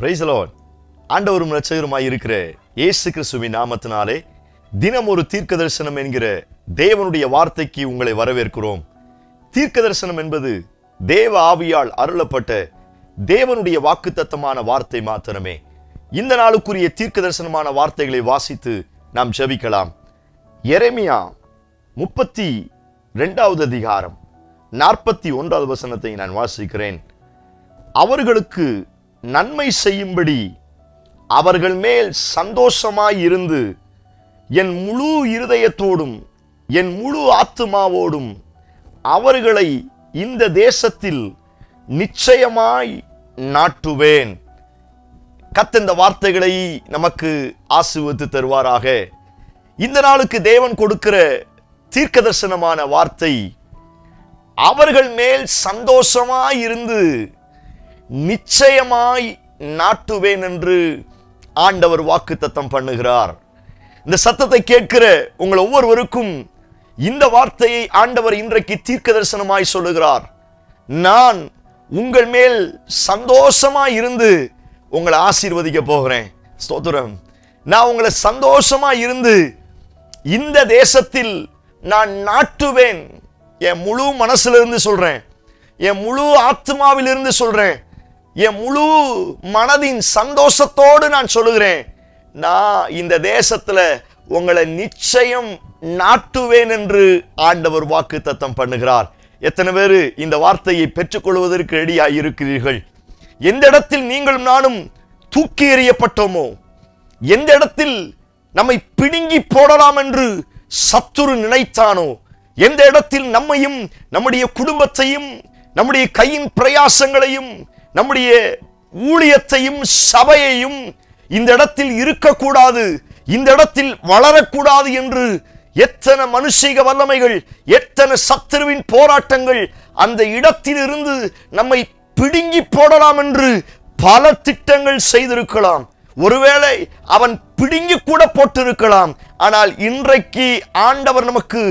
Price the Lord. ஆண்டவரும் இரட்சகருமாய் இருக்கிற இயேசு கிறிஸ்துவின் நாமத்தினாலே தினம் ஒரு தீர்க்க தரிசனம் என்கிற தேவனுடைய வார்த்தைக்கு உங்களை வரவேற்கிறோம். தீர்க்க தரிசனம் என்பது தேவ ஆவியால் அருளப்பட்ட தேவனுடைய வாக்குத்தத்தமான வார்த்தை மாத்திரமே. இந்த நாளுக்குரிய தீர்க்க தரிசனமான வார்த்தைகளை வாசித்து நாம் ஜெபிக்கலாம். எரேமியா 32வது அதிகாரம் 41வது வசனத்தை நான் வாசிக்கிறேன். அவர்களுக்கு நன்மை செய்யும்படி அவர்கள் மேல் சந்தோஷமாய் இருந்து என் முழு இருதயத்தோடும் என் முழு ஆத்துமாவோடும் அவர்களை இந்த தேசத்தில் நிச்சயமாய் நாட்டுவேன். கர்த்தர் இந்த வார்த்தைகளை நமக்கு ஆசீர்வதித்து தருவாராக. இந்த நாளுக்கு தேவன் கொடுக்கிற தீர்க்க தரிசனமான வார்த்தை, அவர்கள் மேல் சந்தோஷமாய் இருந்து நிச்சயமாய் நாட்டுவேன் என்று ஆண்டவர் வாக்குத்தத்தம் பண்ணுகிறார். இந்த சத்தத்தை கேட்கிற உங்கள் ஒவ்வொருவருக்கும் இந்த வார்த்தையை ஆண்டவர் இன்றைக்கு தீர்க்க தரிசனமாய் சொல்லுகிறார். நான் உங்கள் மேல் சந்தோஷமாய் இருந்து உங்களை ஆசீர்வதிக்க போகிறேன். ஸ்தோத்திரம். நான் உங்களை சந்தோஷமாய் இருந்து இந்த தேசத்தில் நான் நாட்டுவேன். என் முழு மனசிலிருந்து சொல்றேன், என் முழு ஆத்மாவிலிருந்து சொல்றேன், என் முழு மனதின் சந்தோஷத்தோடு நான் சொல்லுகிறேன், நான் இந்த தேசத்துல உங்களை நிச்சயம் நாட்டுவேன் என்று ஆண்டவர் வாக்குத்தத்தம் பண்ணுகிறார். எத்தனை பேர் இந்த வார்த்தையை பெற்றுக்கொள்வதற்கு ரெடியாக இருக்கிறீர்கள்? எந்த இடத்தில் நீங்களும் நானும் தூக்கி எறியப்பட்டோமோ, எந்த இடத்தில் நம்மை பிடுங்கி போடலாம் என்று சத்துரு நினைத்தானோ, எந்த இடத்தில் நம்மையும் நம்முடைய குடும்பத்தையும் நம்முடைய கையின் பிரயாசங்களையும் நம்முடைய ஊழியத்தையும் சபையையும் இந்த இடத்தில் இருக்கக்கூடாது, இந்த இடத்தில் வளரக்கூடாது என்று எத்தனை மனுஷீக வல்லமைகள், எத்தனை சத்துருவின் போராட்டங்கள் அந்த இடத்திலிருந்து நம்மை பிடுங்கி போடலாம் என்று பல திட்டங்கள் செய்திருக்கலாம். ஒருவேளை அவன் பிடுங்கி கூட போட்டிருக்கலாம். ஆனால் இன்றைக்கு ஆண்டவர் நமக்கு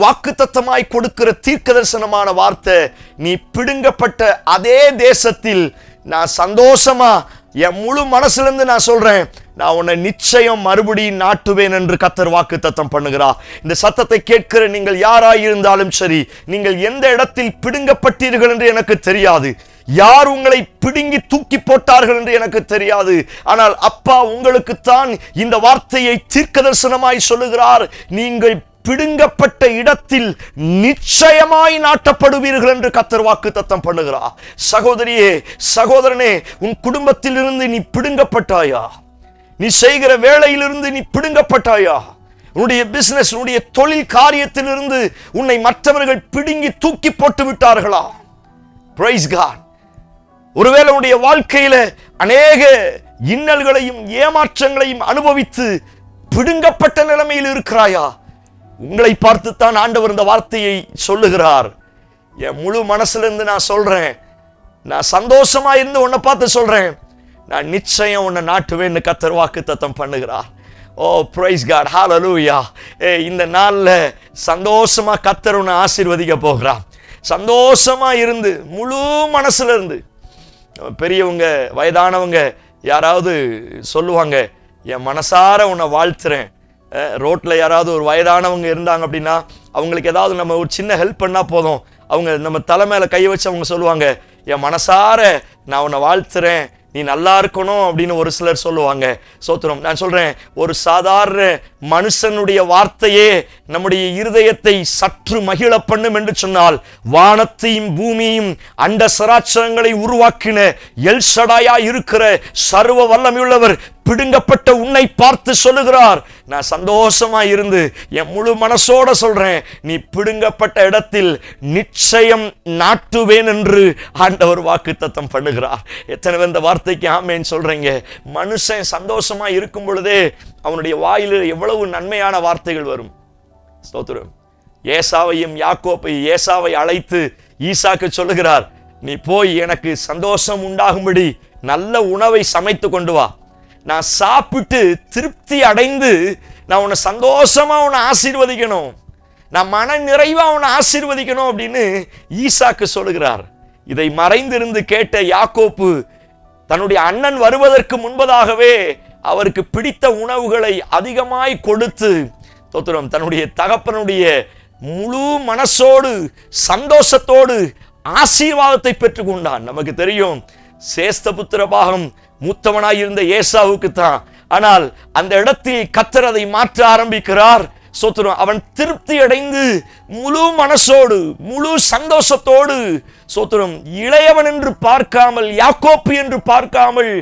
வாக்குத்தத்தமாய் கொடுக்கிற தீர்க்க தரிசனமான வார்த்தை, நீ பிடுங்கப்பட்ட அதே தேசத்தில் நான் சந்தோஷமா என் முழு மனசிலிருந்து நான் சொல்றேன், நான் உன்னை நிச்சயம் மறுபடியும் நாட்டுவேன் என்று கர்த்தர் வாக்குத்தத்தம் பண்ணுகிறார். இந்த சத்தத்தை கேட்கிற நீங்கள் யாராயிருந்தாலும் சரி, நீங்கள் எந்த இடத்தில் பிடுங்கப்பட்டீர்கள் என்று எனக்கு தெரியாது, யார் உங்களை பிடுங்கி தூக்கி போட்டார்கள் என்று எனக்கு தெரியாது. ஆனால் அப்பா உங்களுக்குத்தான் இந்த வார்த்தையை தீர்க்க தரிசனமாய் சொல்லுகிறார். நீங்கள் பிடுங்கப்பட்ட இடத்தில் நிச்சயமாய் நாட்டப்படுவீர்கள் என்று கர்த்தர் வாக்குத்தத்தம் பண்ணுகிறார். சகோதரியே, சகோதரனே, உன் குடும்பத்தில் இருந்து நீ பிடுங்கப்பட்டாயா? நீ செய்கிற வேலையிலிருந்து நீ பிடுங்கப்பட்டாயா? உன்னுடைய பிசினஸ், உன்னுடைய தொழில் காரியத்திலிருந்து உன்னை மற்றவர்கள் பிடுங்கி தூக்கி போட்டு விட்டார்களா? Price God. ஒருவேளை உன்னுடைய வாழ்க்கையில அநேக இன்னல்களையும் ஏமாற்றங்களையும் அனுபவித்து பிடுங்கப்பட்ட நிலைமையில் இருக்கிறாயா? உங்களை பார்த்துத்தான் ஆண்டவர் இந்த வார்த்தையை சொல்லுகிறார். என் முழு மனசுல இருந்து நான் சொல்றேன், நான் சந்தோஷமா இருந்து உன்னை பார்த்து சொல்றேன், நான் நிச்சயம் உன்னை நாட்டுவேன்னு கர்த்தர் வாக்குத்தத்தம் பண்ணுகிறார். ஓ பிரைஸ் காட், ஹல்லேலூயா. இந்த நாள்ல சந்தோஷமா கர்த்தர் உன்னை ஆசீர்வதிக்க போகிறார். சந்தோஷமா இருந்து முழு மனசுல இருந்து. பெரியவங்க, வயதானவங்க யாராவது சொல்லுவாங்க, என் மனசார உன்னை வாழ்த்துறேன். ரோட்ல யாராவது ஒரு வயதானவங்க இருந்தாங்க அப்படின்னா அவங்களுக்கு ஏதாவது நம்ம ஒரு சின்ன ஹெல்ப் பண்ணா போதும், அவங்க நம்ம தலை மேல கையை வச்சு அவங்க சொல்லுவாங்க, என் மனசார நான் உன்னை வாழ்த்துறேன், நீ நல்லா இருக்கணும் அப்படின்னு ஒரு சிலர் சொல்லுவாங்க. சோத்திரம். நான் சொல்றேன், ஒரு சாதாரண மனுஷனுடைய வார்த்தையே நம்முடைய இருதயத்தை சற்று மகிழ பண்ணும் என்று சொன்னால், வானத்தையும் பூமியையும் அண்ட சராச்சரங்களை உருவாக்கின எல் ஷடாயா இருக்கிற சர்வ வல்லமையுள்ளவர் பிடுங்கப்பட்ட உன்னை பார்த்து சொல்லுகிறார், நான் சந்தோஷமா இருந்து என் முழு மனசோட சொல்றேன், நீ பிடுங்கப்பட்ட இடத்தில் நிச்சயம் நாட்டுவேன் என்று ஆண்டவர் வாக்குத்தத்தம் பண்ணுகிறார். எத்தனை பேர் இந்த வார்த்தைக்கு ஆமென் சொல்றீங்க? மனுஷன் சந்தோஷமா இருக்கும் பொழுதே அவனுடைய வாயில் எவ்வளவு நன்மையான வார்த்தைகள் வரும். ஸ்தோத்திரம். ஏசாவையும் ஏசாவை அழைத்து ஈசாக்கு சொல்லுகிறார், நீ போய் எனக்கு சந்தோஷம் உண்டாகும்படி நல்ல உணவை சமைத்து கொண்டு வா, நான் சாப்பிட்டு திருப்தி அடைந்து நான் உன்னை சந்தோஷமா உன்னை ஆசீர்வதிக்கணும், நான் மன நிறைவா உன்னை ஆசீர்வதிக்கணும் அப்படின்னு ஈசாக்கு சொல்லுகிறார். இதை மறைந்திருந்து கேட்ட யாக்கோப்பு தன்னுடைய அண்ணன் வருவதற்கு முன்பதாகவே அவருக்கு பிடித்த உணவுகளை அதிகமாய் கொடுத்து ஸ்தோத்திரம் தன்னுடைய தகப்பனுடைய முழு மனசோடு சந்தோஷத்தோடு ஆசீர்வாதத்தை பெற்றுக் கொண்டான். நமக்கு தெரியும், சேஷ்டபுத்திர பாகம் மூத்தவனாய் இருந்த ஏசாவுக்கு தான். ஆனால் அந்த இடத்தில் கர்த்தர் அதை மாற்ற ஆரம்பிக்கிறார். ஸ்தோத்திரம், அவன் திருப்தி அடைந்து முழு மனசோடு முழு சந்தோஷத்தோடு ஸ்தோத்திரம் இளையவன் என்று பார்க்காமல், யாக்கோப்பு என்று பார்க்காமல்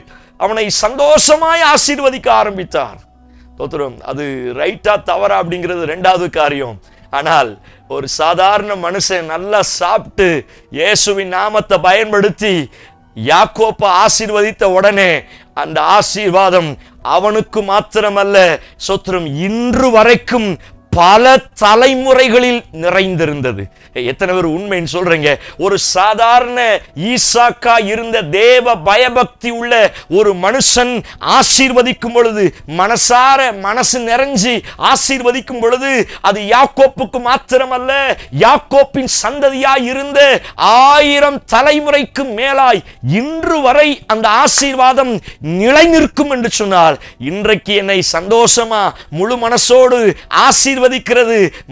அவனை சந்தோஷமாய் ஆசீர்வதிக்க ஆரம்பித்தார். ஸ்தோத்திரம், அது ரைட்டா தவறா அப்படிங்கிறது இரண்டாவது காரியம். ஆனால் ஒரு சாதாரண மனுஷன் நல்லா சாப்பிட்டு இயேசுவின் நாமத்தை பயன்படுத்தி யாக்கோப்பை ஆசீர்வதித்த உடனே அந்த ஆசீர்வாதம் அவனுக்கு மாத்திரமல்ல, ஸ்தோத்திரம் இன்று வரைக்கும் பல தலைமுறைகளில் நிறைந்திருந்தது. எத்தனை பேர் உண்மைன்னு சொல்றீங்க? ஒரு சாதாரண ஈசாக்கா இருந்த தேவ பயபக்தி உள்ள ஒரு மனுஷன் ஆசீர்வதிக்கும் பொழுது, மனசார மனசு நிறைஞ்சி ஆசீர்வதிக்கும் பொழுது, அது யாக்கோப்புக்கு மாத்திரமல்ல, யாக்கோப்பின் சந்ததியாய் இருந்த 1000 தலைமுறைக்கு மேலாய் இன்று வரை அந்த ஆசீர்வாதம் நிலை நிற்கும் என்று சொன்னால், இன்றைக்கு என்னை சந்தோஷமா முழு மனசோடு ஆசீர்வதிக்கிறது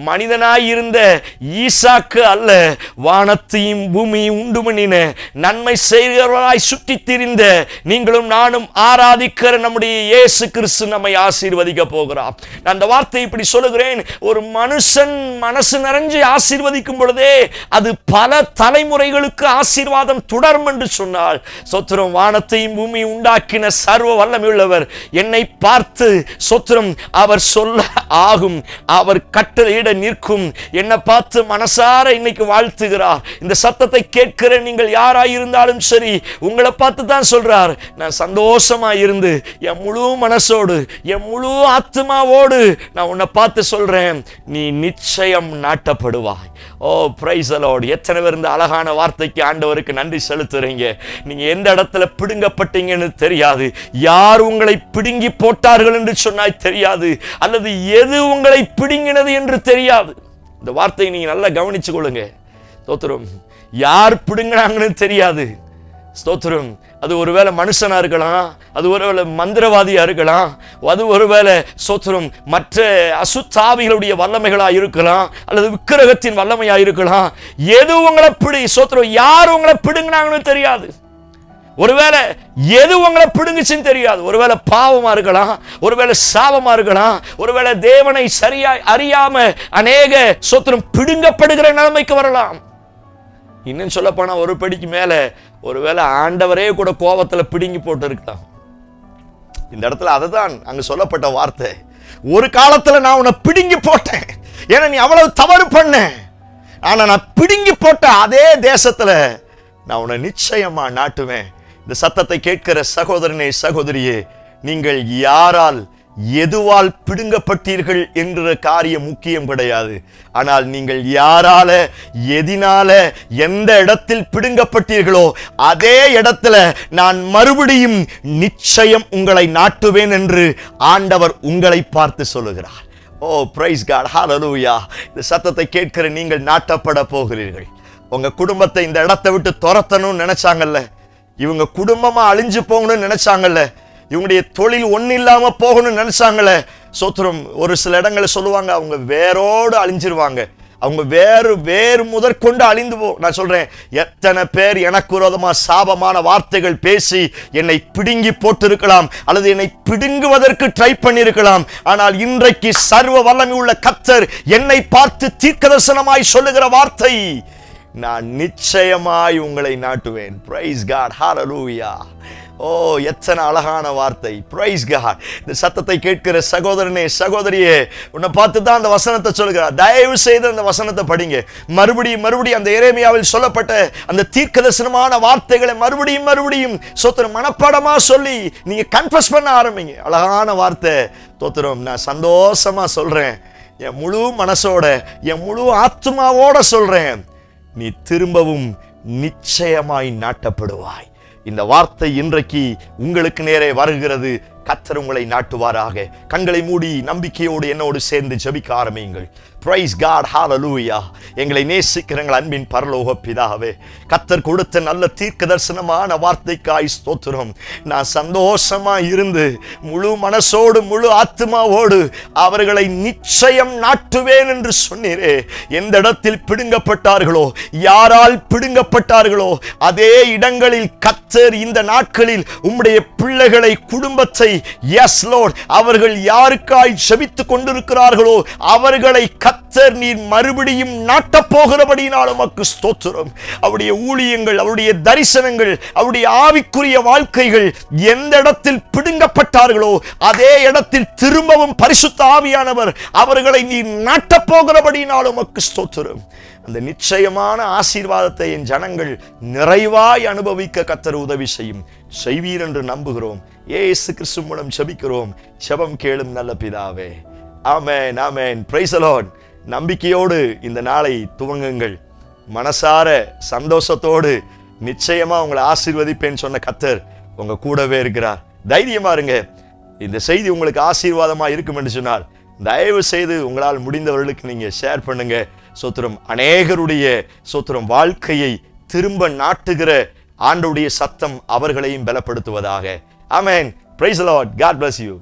மனிதனாய் இருந்த ஈசாக்கு அல்ல, வானத்தையும் பூமியும் உண்டு பண்ணின நன்மை செய்கிறவராய் சுற்றி திரிந்த நீங்களும் நானும் ஆராதிக்கிற நம்முடைய இயேசு கிறிஸ்து நம்மை ஆசீர்வதிக்க போகிறார். நான் அந்த வார்த்தை இப்படி சொல்லுகிறேன், ஒரு மனுஷன் மனசு நிறைஞ்சு ஆசீர்வதிக்கும் பொழுதே அது பல தலைமுறைகளுக்கு ஆசீர்வாதம் தொடரும் என்று சொன்னால், ஸ்தோத்திரம் வானத்தையும் பூமியும் உண்டாக்கின சர்வ வல்லமையுள்ளவர் என்னை பார்த்து ஸ்தோத்திரம் அவர் சொல்ல ஆகும், அவர் கட்டளையிட நிற்கும். என்னை பார்த்து மனசார இன்னைக்கு வாழ்த்துகிறார். இந்த சத்தத்தை கேட்கிற நீங்கள் யாராயிருந்தாலும் சரி, உங்களை பார்த்து தான் சொல்றார், நான் சந்தோஷமா இருந்து என் முழு மனசோடு என் முழு ஆத்மாவோடு நான் உன்னை பார்த்து சொல்றேன், நீ நிச்சயம் நாட்டப்படுவாய். ஓ பிரைஸ் தி லார்ட். எத்தனை பேர் இந்த அழகான வார்த்தைக்கு ஆண்டவருக்கு நன்றி செலுத்துறீங்க? நீங்க எந்த இடத்துல பிடுங்கப்பட்டீங்கன்னு தெரியாது, யார் உங்களை பிடுங்கி போட்டார்கள் என்று சொன்னாய் தெரியாது, அல்லது எது உங்களை பிடுங்கினது என்று தெரியாது. இந்த வார்த்தையை நீங்க நல்லா கவனிச்சு கொள்ளுங்க. ஸ்தோத்திரம், யார் பிடுங்கினாங்கன்னு தெரியாது. ஸ்தோத்திரம், அது ஒருவேளை மனுஷனா இருக்கலாம், அது ஒருவேளை மந்திரவாதியா இருக்கலாம், அது ஒருவேளை ஸ்தோத்திரம் மற்ற அசுத்தாவிகளுடைய வல்லமைகளா இருக்கலாம், அல்லது விக்கிரகத்தின் வல்லமையா இருக்கலாம். எது உங்களை ஸ்தோத்திரம் யார் உங்களை பிடுங்கினாங்கன்னு தெரியாது. ஒருவேளை எது உங்களை பிடுங்குச்சுன்னு தெரியாது. ஒருவேளை பாவமா இருக்கலாம், ஒருவேளை சாபமா இருக்கலாம், ஒருவேளை தேவனை சரியாய் அறியாம அநேக ஸ்தோத்திரம் பிடுங்கப்படுகிற நிலைமைக்கு வரலாம். இன்னும் சொல்ல போனா ஒரு படிக்கு மேல ஒருவேளை ஆண்டவரே கூட கோபத்துல பிடுங்கி போட்டு இருக்கலாம். இந்த இடத்துல அதுதான் அங்க சொல்லப்பட்ட வார்த்தை. ஒரு காலத்துல நான் உன்னை பிடுங்கி போட்டேன், ஏன்னா நீ அவ்வளவு தவறு பண்ண. ஆனா நான் பிடுங்கி போட்ட அதே தேசத்துல நான் உன்னை நிச்சயமா நாட்டுவேன். இந்த சத்தத்தை கேட்கிற சகோதரனே சகோதரியே, நீங்கள் யாரால் எதுவால் பிடுங்கப்பட்டீர்கள் என்ற காரியம் முக்கியம் கிடையாது. ஆனால் நீங்கள் யாரால எதினால எந்த இடத்தில் பிடுங்கப்பட்டீர்களோ அதே இடத்துல நான் மறுபடியும் நிச்சயம் உங்களை நாட்டுவேன் என்று ஆண்டவர் உங்களை பார்த்து சொல்லுகிறார். ஓ பிரைஸ் காட், ஹல்லேலூயா. இந்த சத்தத்தை கேட்கிற நீங்கள் நாட்டப்பட போகிறீர்கள். உங்க குடும்பத்தை இந்த இடத்தை விட்டு துரத்தணும்னு நினைச்சாங்கல்ல, இவங்க குடும்பமா அழிஞ்சு போகணும்னு நினைச்சாங்கல்ல, இவங்களுடைய தொழில் ஒன்னும் இல்லாம போகணும்னு நினைச்சாங்கல்ல, சோத்திரம் ஒரு சில இடங்களை சொல்லுவாங்க அவங்க வேரோடு அழிஞ்சிருவாங்க, அவங்க வேறு முதற்கொண்டு அழிந்து போ. நான் சொல்றேன், எத்தனை பேர் எனக்கு விரோதமா சாபமான வார்த்தைகள் பேசி என்னை பிடுங்கி போட்டிருக்கலாம், அல்லது என்னை பிடுங்குவதற்கு ட்ரை பண்ணியிருக்கலாம். ஆனால் இன்றைக்கு சர்வ வல்லமை உள்ள கர்த்தர் என்னை பார்த்து தீர்க்கதரிசனமாய் சொல்லுகிற வார்த்தை, நான் நிச்சயமாய் உங்களை நாட்டுவேன். பிரைஸ் காட், ஹல்லேலூயா. ஓ எத்தனை அழகான வார்த்தை. Praise God. இந்த சத்தத்தை கேட்கிற சகோதரனே சகோதரியே, உன்னை பார்த்து தான் அந்த வசனத்தை சொல்கிறார். தயவு செய்து அந்த வசனத்தை படிங்க. மறுபடியும் அந்த எரேமியாவில் சொல்லப்பட்ட அந்த தீர்க்கதரிசனமான வார்த்தைகளை மறுபடியும் சோத்திரம் மனப்பாடமா சொல்லி நீங்க கன்ஃபஸ் பண்ண ஆரம்பிங்க. அழகான வார்த்தை. தோத்திரம், நான் சந்தோஷமா சொல்றேன், என் முழு மனசோட என் முழு ஆத்மாவோட சொல்றேன், நீ திரும்பவும் நிச்சயமாய் நாட்டப்படுவாய். இந்த வார்த்தை இன்றைக்கு உங்களுக்கு நேரே வருகிறது. கர்த்தர் உங்களை நாட்டுவாராக. கண்களை மூடி நம்பிக்கையோடு என்னோடு சேர்ந்து ஜெபிக்க ஆரம்பியுங்கள். Praise God, hallelujah. எங்களை நேசிக்கிற எங்கள் அன்பின் பரலோக பிதாவே, கர்த்தர் கொடுத்த நல்ல தீர்க்க தரிசனமான வார்த்தைக்காய் ஸ்தோத்திரம். நான் சந்தோஷமா இருந்து முழு மனசோடு முழு ஆத்மாவோடு அவர்களை நிச்சயம் நாட்டுவேன் என்று சொன்னீரே. எந்த இடத்தில் பிடுங்கப்பட்டார்களோ, யாரால் பிடுங்கப்பட்டார்களோ, அதே இடங்களில் கர்த்தர் இந்த நாட்களில் உம்முடைய பிள்ளைகளை, குடும்பத்தை, எஸ் லார்ட், அவர்கள் யாருக்காய் ஜெபித்துக் கொண்டிருக்கிறார்களோ அவர்களை கர்த்தர் நீர் மறுபடியும் நாட்டப் போகிறபடியினால் உமக்கு ஸ்தோத்திரம். அவருடைய ஊழியங்கள், அவருடைய தரிசனங்கள், அவருடைய ஆவிக்குரிய வாழ்க்கைகள் எந்த இடத்தில் பிடுங்கப்பட்டார்களோ அதே இடத்தில் திரும்பவும் பரிசுத்த ஆவியானவர் அவர்களை நீர் நாட்டப் போகிறபடியினால் உமக்கு ஸ்தோத்திரம். அந்த நிச்சயமான ஆசீர்வாதத்தை என் ஜனங்கள் நிறைவாய் அனுபவிக்க கர்த்தர் உதவி செய்வீர் என்று நம்புகிறோம். இயேசு கிறிஸ்து மூலம் ஜெபிக்கிறோம். ஜெபம் கேளும் நல்ல பிதாவே. ஆமென், ஆமென். Praise the lord. நம்பிக்கையோடு இந்த நாளை துவங்குங்கள். மனசார சந்தோஷத்தோடு நிச்சயமா உங்களை ஆசீர்வதிப்பேன்னு சொன்ன கர்த்தர் உங்க கூடவே இருக்கிறார். தைரியமா இருங்க. இந்த செய்தி உங்களுக்கு ஆசீர்வாதமா இருக்கும் என்று சொன்னால் தயவு செய்து உங்களால் முடிந்தவர்களுக்கு நீங்க ஷேர் பண்ணுங்க. சோத்திரம், அநேகருடைய சோத்திரம் வாழ்க்கையை திரும்ப நாட்டுகிற ஆண்டவருடைய சத்தம் அவர்களையும் பலப்படுத்துவதாக. ஆமென். Praise the lord. God bless you.